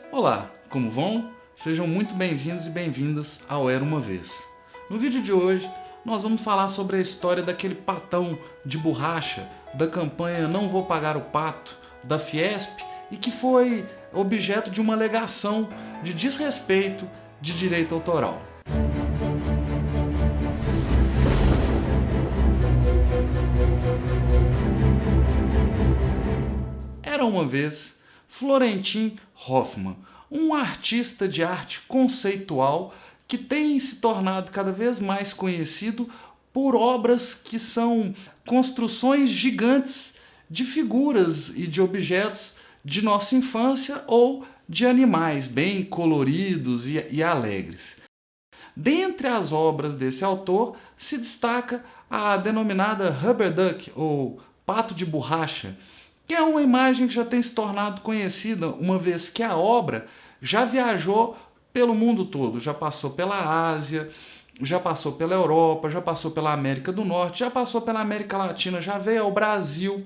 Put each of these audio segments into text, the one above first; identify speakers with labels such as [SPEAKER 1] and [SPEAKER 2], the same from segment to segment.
[SPEAKER 1] Olá, como vão? Sejam muito bem-vindos e bem-vindas ao Era Uma Vez. No vídeo de hoje, nós vamos falar sobre a história daquele patão de borracha da campanha Não Vou Pagar o Pato, da Fiesp, e que foi objeto de uma alegação de desrespeito de direito autoral. Era uma vez Florentin Hoffmann, um artista de arte conceitual que tem se tornado cada vez mais conhecido por obras que são construções gigantes de figuras e de objetos de nossa infância ou de animais bem coloridos e alegres. Dentre as obras desse autor se destaca a denominada Rubber Duck, ou pato de borracha, que é uma imagem que já tem se tornado conhecida, uma vez que a obra já viajou pelo mundo todo, já passou pela Ásia, já passou pela Europa, já passou pela América do Norte, já passou pela América Latina, já veio ao Brasil.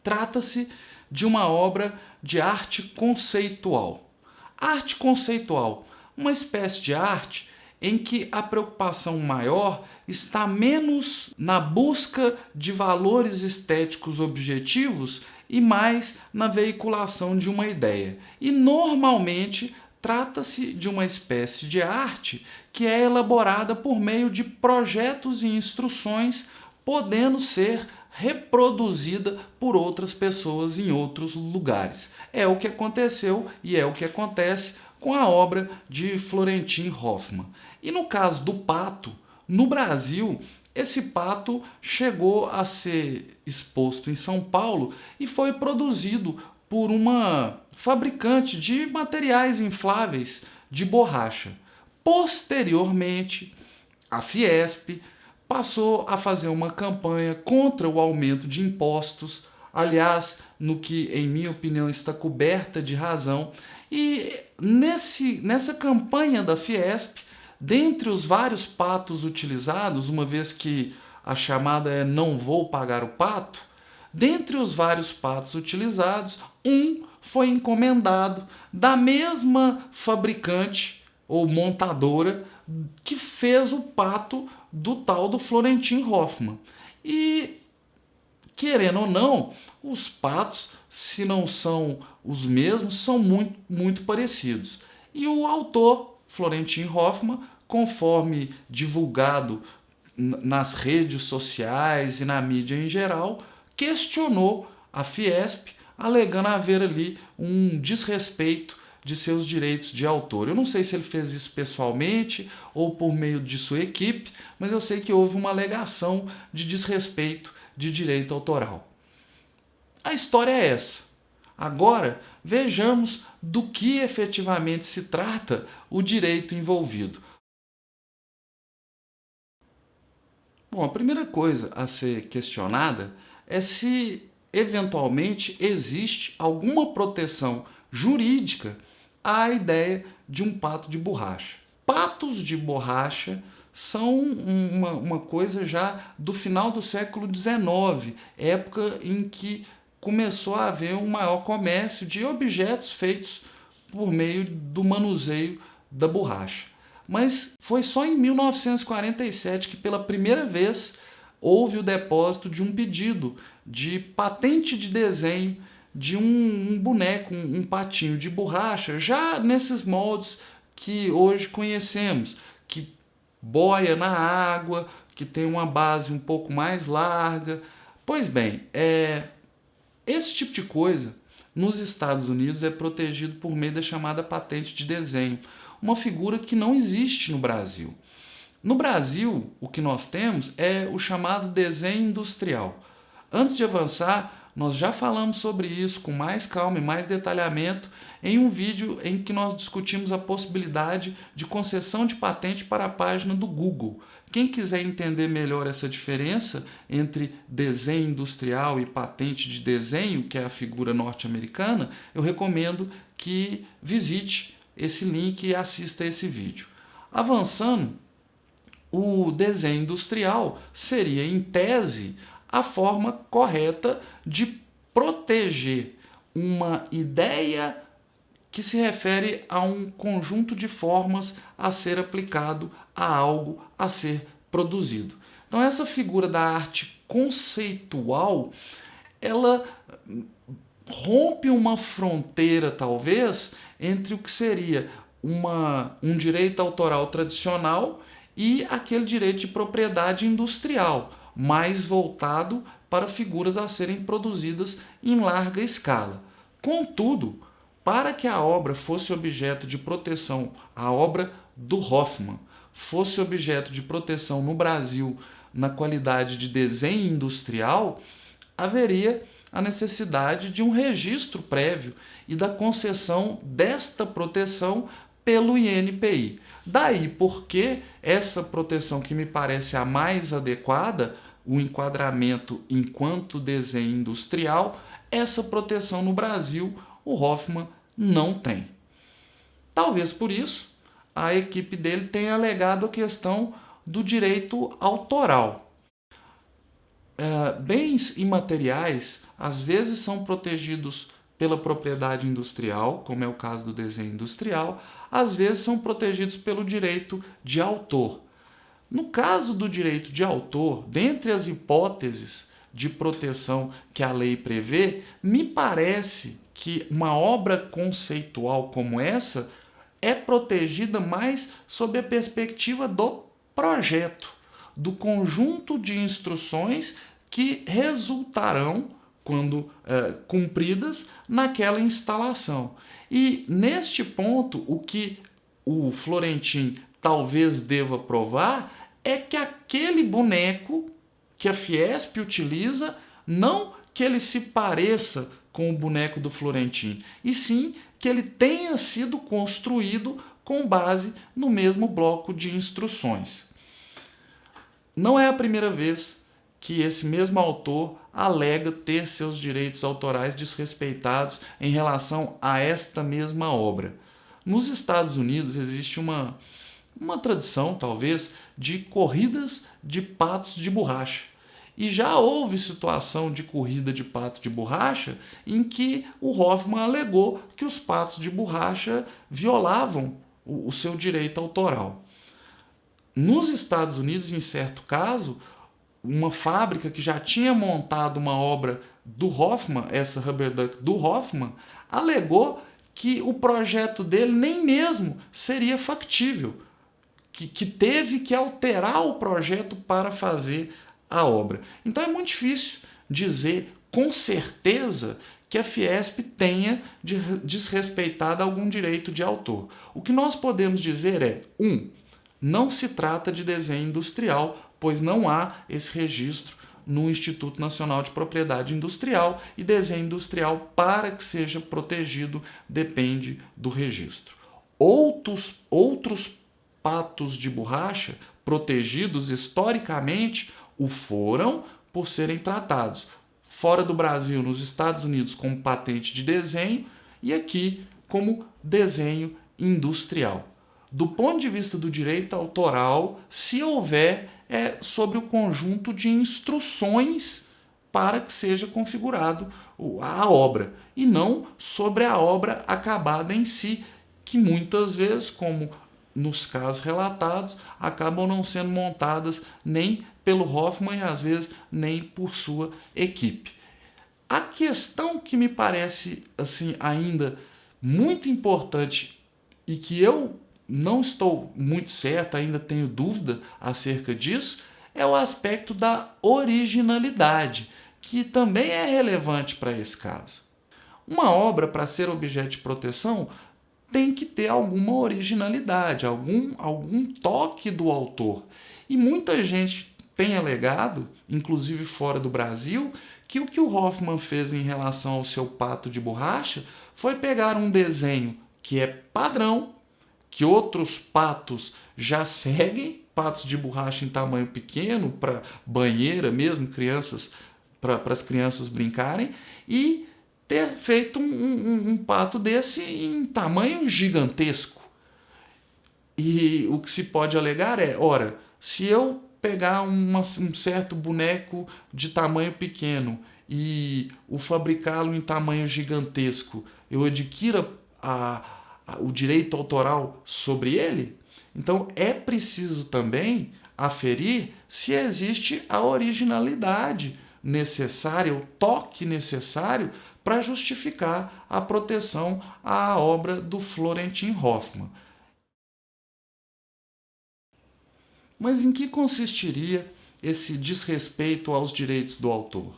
[SPEAKER 1] Trata-se de uma obra de arte conceitual. Arte conceitual, uma espécie de arte em que a preocupação maior está menos na busca de valores estéticos objetivos e mais na veiculação de uma ideia. E normalmente trata-se de uma espécie de arte que é elaborada por meio de projetos e instruções, podendo ser reproduzida por outras pessoas em outros lugares. É o que aconteceu e é o que acontece com a obra de Florentin Hoffmann. E no caso do pato, no Brasil, esse pato chegou a ser exposto em São Paulo e foi produzido por uma fabricante de materiais infláveis de borracha. Posteriormente, a Fiesp passou a fazer uma campanha contra o aumento de impostos, aliás, no que, em minha opinião, está coberta de razão. E nessa campanha da Fiesp, dentre os vários patos utilizados, uma vez que a chamada é Não Vou Pagar o Pato, dentre os vários patos utilizados, um foi encomendado da mesma fabricante ou montadora que fez o pato do tal do Florentin Hoffmann. E, querendo ou não, os patos, se não são os mesmos, são muito, muito parecidos. E o autor, Florentin Hoffmann, conforme divulgado nas redes sociais e na mídia em geral, questionou a Fiesp, alegando haver ali um desrespeito de seus direitos de autor. Eu não sei se ele fez isso pessoalmente ou por meio de sua equipe, mas eu sei que houve uma alegação de desrespeito de direito autoral. A história é essa. Agora, vejamos do que efetivamente se trata o direito envolvido. Bom, a primeira coisa a ser questionada é se eventualmente existe alguma proteção jurídica à ideia de um pato de borracha. Patos de borracha são uma coisa já do final do século XIX, época em que começou a haver um maior comércio de objetos feitos por meio do manuseio da borracha. Mas foi só em 1947 que pela primeira vez houve o depósito de um pedido de patente de desenho de um boneco, um patinho de borracha, já nesses moldes que hoje conhecemos, que boia na água, que tem uma base um pouco mais larga. Pois bem, esse tipo de coisa nos Estados Unidos é protegido por meio da chamada patente de desenho, uma figura que não existe no Brasil. No Brasil, o que nós temos é o chamado desenho industrial. Antes de avançar, nós já falamos sobre isso com mais calma e mais detalhamento em um vídeo em que nós discutimos a possibilidade de concessão de patente para a página do Google. Quem quiser entender melhor essa diferença entre desenho industrial e patente de desenho, que é a figura norte-americana, eu recomendo que visite esse link e assista esse vídeo. Avançando, o desenho industrial seria, em tese, a forma correta de proteger uma ideia que se refere a um conjunto de formas a ser aplicado a algo a ser produzido. Então essa figura da arte conceitual, ela rompe uma fronteira, talvez, entre o que seria um direito autoral tradicional e aquele direito de propriedade industrial, mais voltado para figuras a serem produzidas em larga escala. Contudo, para que a obra fosse objeto de proteção, a obra do Hoffmann fosse objeto de proteção no Brasil na qualidade de desenho industrial, haveria a necessidade de um registro prévio e da concessão desta proteção pelo INPI. Daí porque essa proteção, que me parece a mais adequada, o enquadramento enquanto desenho industrial, essa proteção no Brasil o Hoffmann não tem. Talvez por isso a equipe dele tenha alegado a questão do direito autoral. Bens imateriais às vezes são protegidos pela propriedade industrial, como é o caso do desenho industrial, às vezes são protegidos pelo direito de autor. No caso do direito de autor, dentre as hipóteses de proteção que a lei prevê, me parece que uma obra conceitual como essa é protegida mais sob a perspectiva do projeto, do conjunto de instruções que resultarão, quando cumpridas, naquela instalação. E neste ponto, o que o Florentin talvez deva provar é que aquele boneco que a Fiesp utiliza, não que ele se pareça com o boneco do Florentin, e sim que ele tenha sido construído com base no mesmo bloco de instruções. Não é a primeira vez que esse mesmo autor alega ter seus direitos autorais desrespeitados em relação a esta mesma obra. Nos Estados Unidos existe uma tradição, talvez, de corridas de patos de borracha. E já houve situação de corrida de pato de borracha em que o Hoffmann alegou que os patos de borracha violavam o seu direito autoral. Nos Estados Unidos, em certo caso, uma fábrica que já tinha montado uma obra do Hoffmann, essa Rubber Duck do Hoffmann, alegou que o projeto dele nem mesmo seria factível, que teve que alterar o projeto para fazer a obra. Então é muito difícil dizer com certeza que a Fiesp tenha desrespeitado algum direito de autor. O que nós podemos dizer é: 1. Não se trata de desenho industrial, pois não há esse registro no Instituto Nacional de Propriedade Industrial, e desenho industrial, para que seja protegido, depende do registro. Outros patos de borracha protegidos historicamente o foram por serem tratados fora do Brasil, nos Estados Unidos, como patente de desenho, e aqui como desenho industrial. Do ponto de vista do direito autoral, se houver, é sobre o conjunto de instruções para que seja configurado a obra, e não sobre a obra acabada em si, que muitas vezes, como nos casos relatados, acabam não sendo montadas nem pelo Hoffmann e às vezes nem por sua equipe. A questão que me parece assim ainda muito importante e que eu não estou muito certo, ainda tenho dúvida acerca disso, é o aspecto da originalidade, que também é relevante para esse caso. Uma obra, para ser objeto de proteção, tem que ter alguma originalidade, algum toque do autor. E muita gente tem alegado, inclusive fora do Brasil, que o que o Hoffmann fez em relação ao seu pato de borracha foi pegar um desenho que é padrão, que outros patos já seguem, patos de borracha em tamanho pequeno, para banheira mesmo, para as crianças brincarem, e ter feito um pato desse em tamanho gigantesco. E o que se pode alegar é: ora, se eu pegar um certo boneco de tamanho pequeno e o fabricá-lo em tamanho gigantesco, eu adquira o direito autoral sobre ele? Então é preciso também aferir se existe a originalidade necessária, o toque necessário para justificar a proteção à obra do Florentin Hoffmann. Mas em que consistiria esse desrespeito aos direitos do autor?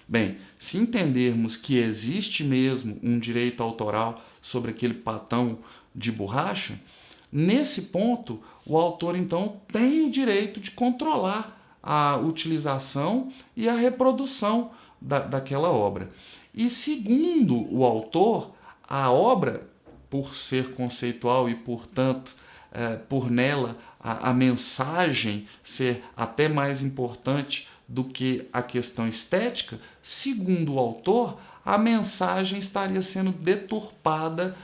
[SPEAKER 1] Bem, se entendermos que existe mesmo um direito autoral sobre aquele patão de borracha, nesse ponto o autor então tem o direito de controlar a utilização e a reprodução daquela obra. E segundo o autor, a obra, por ser conceitual e, portanto, por nela a mensagem ser até mais importante do que a questão estética, segundo o autor, a mensagem estaria sendo deturpada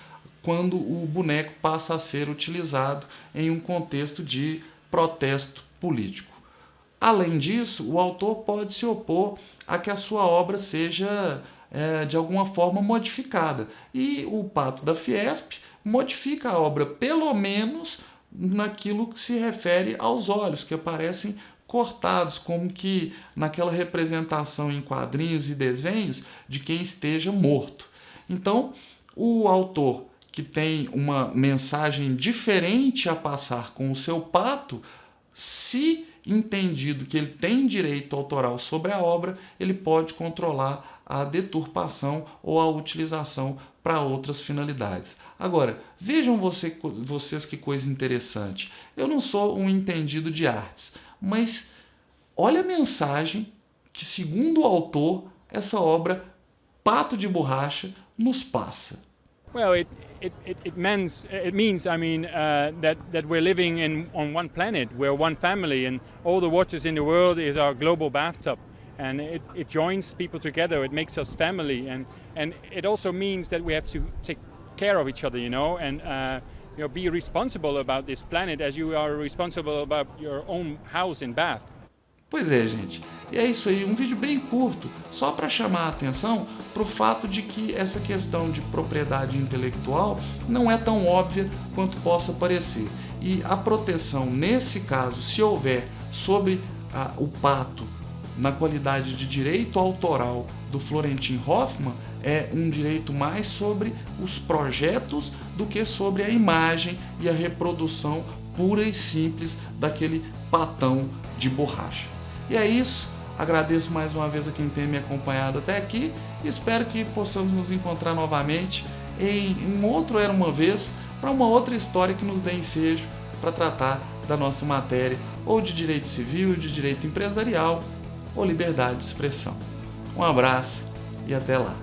[SPEAKER 1] quando o boneco passa a ser utilizado em um contexto de protesto político. Além disso, o autor pode se opor a que a sua obra seja de alguma forma modificada. E o Pato da Fiesp modifica a obra, pelo menos naquilo que se refere aos olhos, que aparecem cortados, como que naquela representação em quadrinhos e desenhos de quem esteja morto. Então, o autor que tem uma mensagem diferente a passar com o seu pato, se entendido que ele tem direito autoral sobre a obra, ele pode controlar a deturpação ou a utilização para outras finalidades. Agora, vejam vocês que coisa interessante. Eu não sou um entendido de artes, mas olha a mensagem que, segundo o autor, essa obra Pato de Borracha nos passa.
[SPEAKER 2] Well, it means that we're living on one planet, we're one family, and all the waters in the world is our global bathtub, and it joins people together. It makes us family, and it also means that we have to take care of each other, and be responsible about this planet as you are responsible about your own house in Bath.
[SPEAKER 1] Pois é, gente. E é isso aí, um vídeo bem curto, só para chamar a atenção para o fato de que essa questão de propriedade intelectual não é tão óbvia quanto possa parecer. E a proteção, nesse caso, se houver sobre o pato na qualidade de direito autoral do Florentin Hoffmann, é um direito mais sobre os projetos do que sobre a imagem e a reprodução pura e simples daquele patão de borracha. E é isso, agradeço mais uma vez a quem tem me acompanhado até aqui e espero que possamos nos encontrar novamente em um outro Era Uma Vez, para uma outra história que nos dê ensejo para tratar da nossa matéria, ou de direito civil, de direito empresarial, ou liberdade de expressão. Um abraço e até lá!